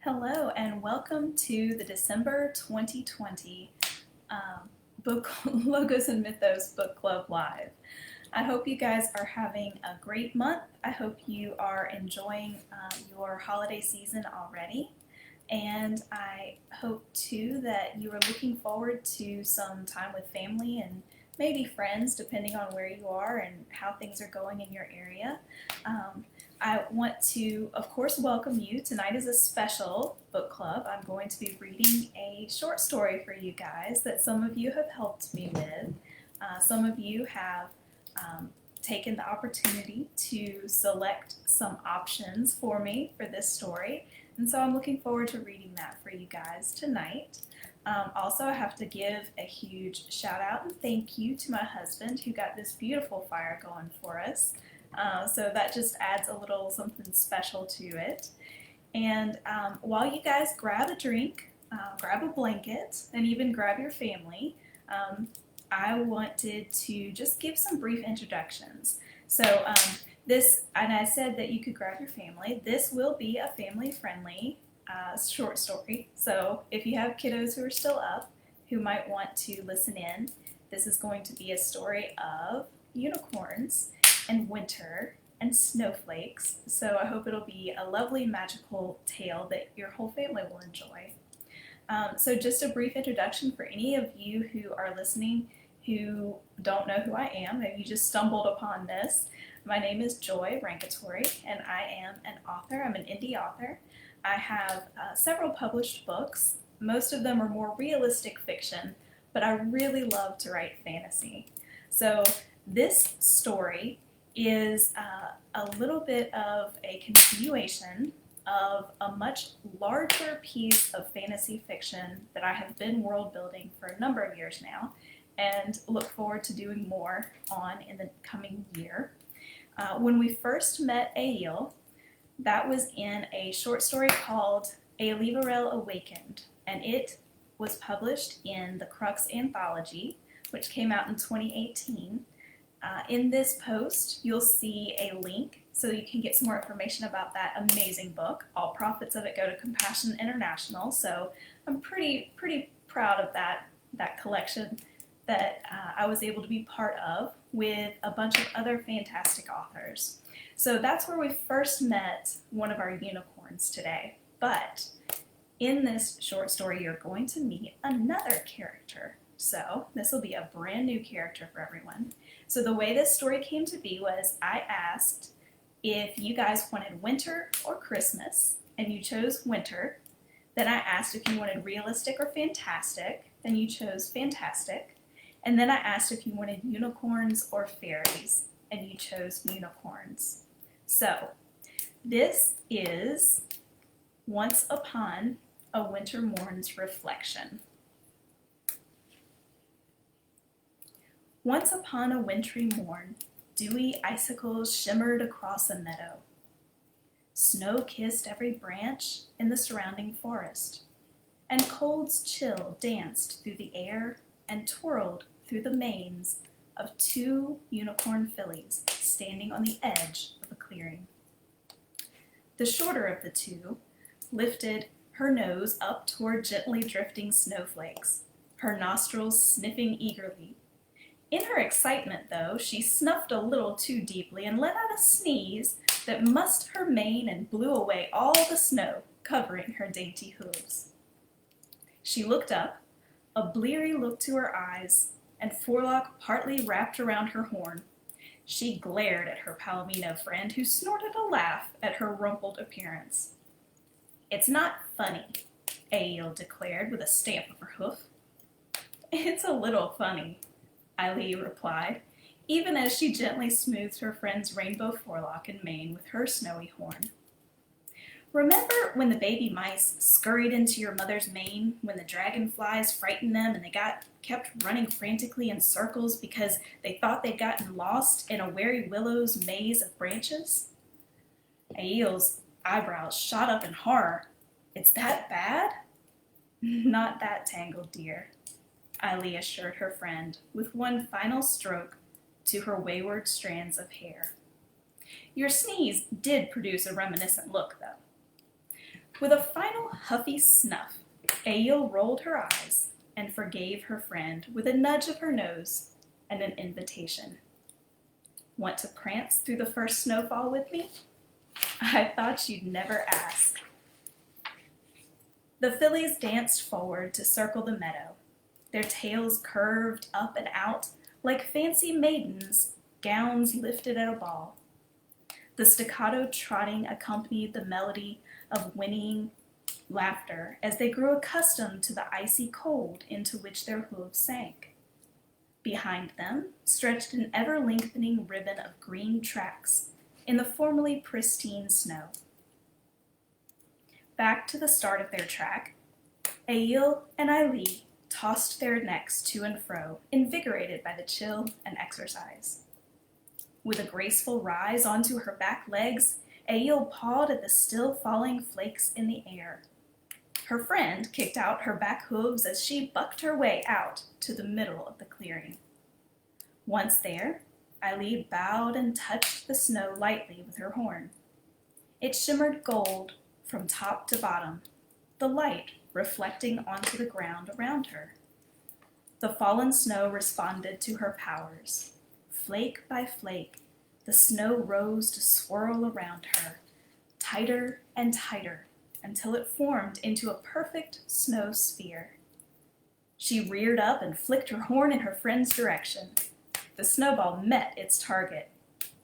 Hello and welcome to the December 2020 book Logos and Mythos Book Club Live. I hope you guys are having a great month. I hope you are enjoying your holiday season already. And I hope too that you are looking forward to some time with family and maybe friends, depending on where you are and how things are going in your area. I want to, of course, welcome you. Tonight is a special book club. I'm going to be reading a short story for you guys that some of you have helped me with. Some of you have taken the opportunity to select some options for me for this story, and so I'm looking forward to reading that for you guys tonight. Also, I have to give a huge shout out and thank you to my husband who got this beautiful fire going for us. So that just adds a little something special to it. And while you guys grab a drink, grab a blanket, and even grab your family, I wanted to just give some brief introductions. So and I said that you could grab your family. This will be a family-friendly short story. So if you have kiddos who are still up, who might want to listen in, this is going to be a story of unicorns and winter and snowflakes. So I hope it'll be a lovely magical tale that your whole family will enjoy. So just a brief introduction for any of you who are listening who don't know who I am, maybe you just stumbled upon this. My name is Joy Rankatori, and I am an author. I'm an indie author. I have several published books. Most of them are more realistic fiction, but I really love to write fantasy. So this story is a little bit of a continuation of a much larger piece of fantasy fiction that I have been world building for a number of years now and look forward to doing more on in the coming year. When we first met Ail, that was in a short story called A Leverel Awakened, and it was published in the Crux Anthology, which came out in 2018. In this post, you'll see a link so you can get some more information about that amazing book. All profits of it go to Compassion International, so I'm pretty proud of that collection that I was able to be part of with a bunch of other fantastic authors. So that's where we first met one of our unicorns today. But in this short story, you're going to meet another character. So this will be a brand new character for everyone. So the way this story came to be was I asked if you guys wanted winter or Christmas, and you chose winter. Then I asked if you wanted realistic or fantastic, and you chose fantastic. And then I asked if you wanted unicorns or fairies, and you chose unicorns. So this is Once Upon a Winter Morn's Reflection. Once upon a wintry morn, dewy icicles shimmered across a meadow. Snow kissed every branch in the surrounding forest, and cold's chill danced through the air and twirled through the manes of two unicorn fillies standing on the edge of a clearing. The shorter of the two lifted her nose up toward gently drifting snowflakes, her nostrils sniffing eagerly. In her excitement, though, she snuffed a little too deeply and let out a sneeze that mussed her mane and blew away all the snow covering her dainty hooves. She looked up, a bleary look to her eyes, and forelock partly wrapped around her horn. She glared at her palomino friend, who snorted a laugh at her rumpled appearance. "It's not funny," Ail declared with a stamp of her hoof. "It's a little funny," Eileen replied, even as she gently smoothed her friend's rainbow forelock and mane with her snowy horn. "Remember when the baby mice scurried into your mother's mane, when the dragonflies frightened them and they kept running frantically in circles because they thought they'd gotten lost in a Wary Willow's maze of branches?" Ail's eyebrows shot up in horror. "It's that bad?" "Not that tangled, dear," Eileen assured her friend with one final stroke to her wayward strands of hair. "Your sneeze did produce a reminiscent look, though." With a final huffy snuff, Aile rolled her eyes and forgave her friend with a nudge of her nose and an invitation. Want to prance through the first snowfall with me? I thought you'd never ask. The fillies danced forward to circle the meadow, their tails curved up and out like fancy maidens, gowns lifted at a ball. The staccato trotting accompanied the melody of whinnying laughter as they grew accustomed to the icy cold into which their hooves sank. Behind them stretched an ever-lengthening ribbon of green tracks in the formerly pristine snow. Back to the start of their track, Aile and Aili tossed their necks to and fro, invigorated by the chill and exercise. With a graceful rise onto her back legs, Aile pawed at the still falling flakes in the air. Her friend kicked out her back hooves as she bucked her way out to the middle of the clearing. Once there, Aili bowed and touched the snow lightly with her horn. It shimmered gold from top to bottom, the light reflecting onto the ground around her. The fallen snow responded to her powers. Flake by flake, the snow rose to swirl around her, tighter and tighter, until it formed into a perfect snow sphere. She reared up and flicked her horn in her friend's direction. The snowball met its target,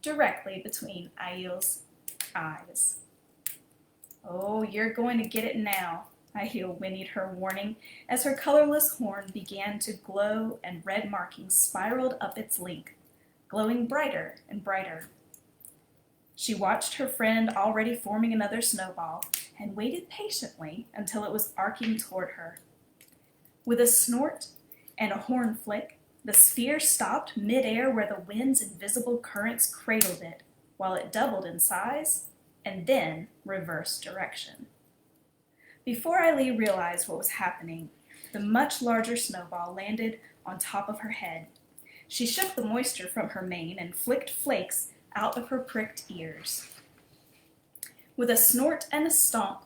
directly between Aile's eyes. "Oh, you're going to get it now," Aile whinnied her warning as her colorless horn began to glow and red markings spiraled up its length, glowing brighter and brighter. She watched her friend already forming another snowball and waited patiently until it was arcing toward her. With a snort and a horn flick, the sphere stopped mid-air where the wind's invisible currents cradled it, while it doubled in size and then reversed direction. Before Aili realized what was happening, the much larger snowball landed on top of her head. She shook the moisture from her mane and flicked flakes out of her pricked ears. With a snort and a stomp,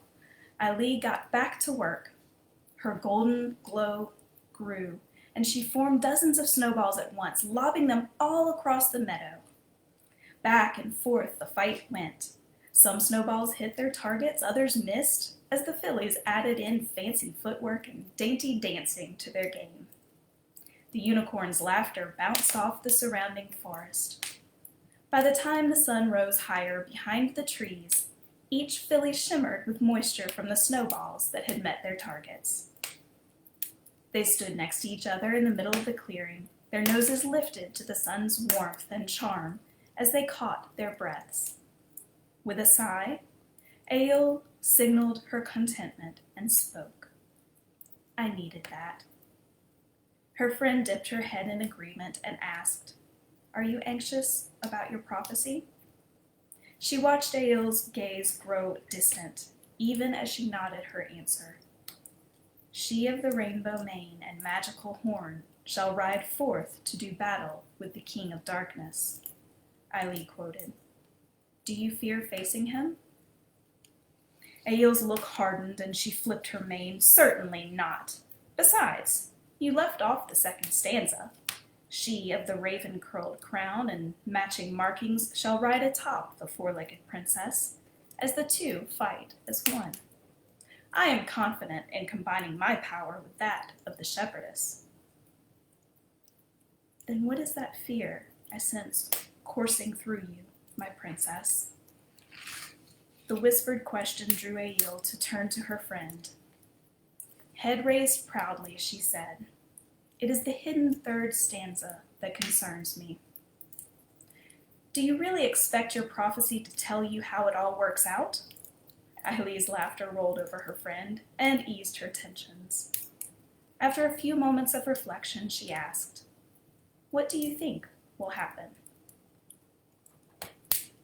Aili got back to work. Her golden glow grew, and she formed dozens of snowballs at once, lobbing them all across the meadow. Back and forth the fight went. Some snowballs hit their targets, others missed, as the fillies added in fancy footwork and dainty dancing to their game. The unicorn's laughter bounced off the surrounding forest. By the time the sun rose higher behind the trees, each filly shimmered with moisture from the snowballs that had met their targets. They stood next to each other in the middle of the clearing, their noses lifted to the sun's warmth and charm as they caught their breaths. With a sigh, Aile signaled her contentment and spoke. "I needed that." Her friend dipped her head in agreement and asked, "Are you anxious about your prophecy?" She watched Aile's gaze grow distant, even as she nodded her answer. "She of the rainbow mane and magical horn shall ride forth to do battle with the King of Darkness," Aili quoted. "Do you fear facing him?" Aile's look hardened and she flipped her mane. "Certainly not. Besides, you left off the second stanza. She of the raven-curled crown and matching markings shall ride atop the four-legged princess, as the two fight as one. I am confident in combining my power with that of the shepherdess." "Then what is that fear I sense coursing through you, my princess?" The whispered question drew Aile to turn to her friend. Head raised proudly, she said, "It is the hidden third stanza that concerns me." "Do you really expect your prophecy to tell you how it all works out?" Ailey's laughter rolled over her friend and eased her tensions. After a few moments of reflection, she asked, "What do you think will happen?"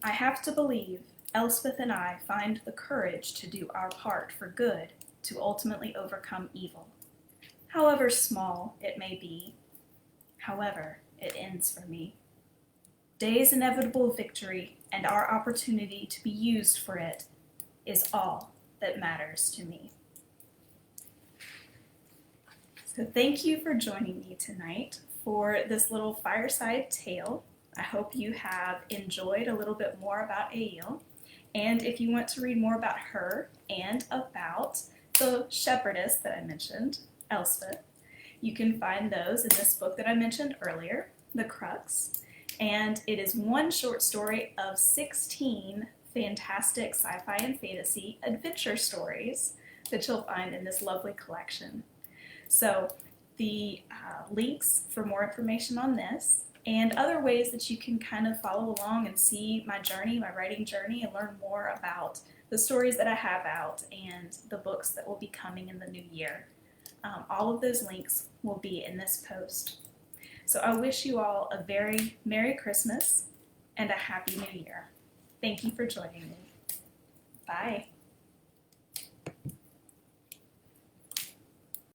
"I have to believe Elspeth and I find the courage to do our part for good to ultimately overcome evil, however small it may be, however it ends for me. Day's inevitable victory and our opportunity to be used for it is all that matters to me. So thank you for joining me tonight for this little fireside tale. I hope you have enjoyed a little bit more about Aile. And if you want to read more about her and about the shepherdess that I mentioned, Elspeth, you can find those in this book that I mentioned earlier, The Crux. And it is one short story of 16 fantastic sci-fi and fantasy adventure stories that you'll find in this lovely collection. So the links for more information on this and other ways that you can kind of follow along and see my journey, my writing journey, and learn more about the stories that I have out and the books that will be coming in the new year. All of those links will be in this post. So I wish you all a very Merry Christmas and a Happy New Year. Thank you for joining me. Bye.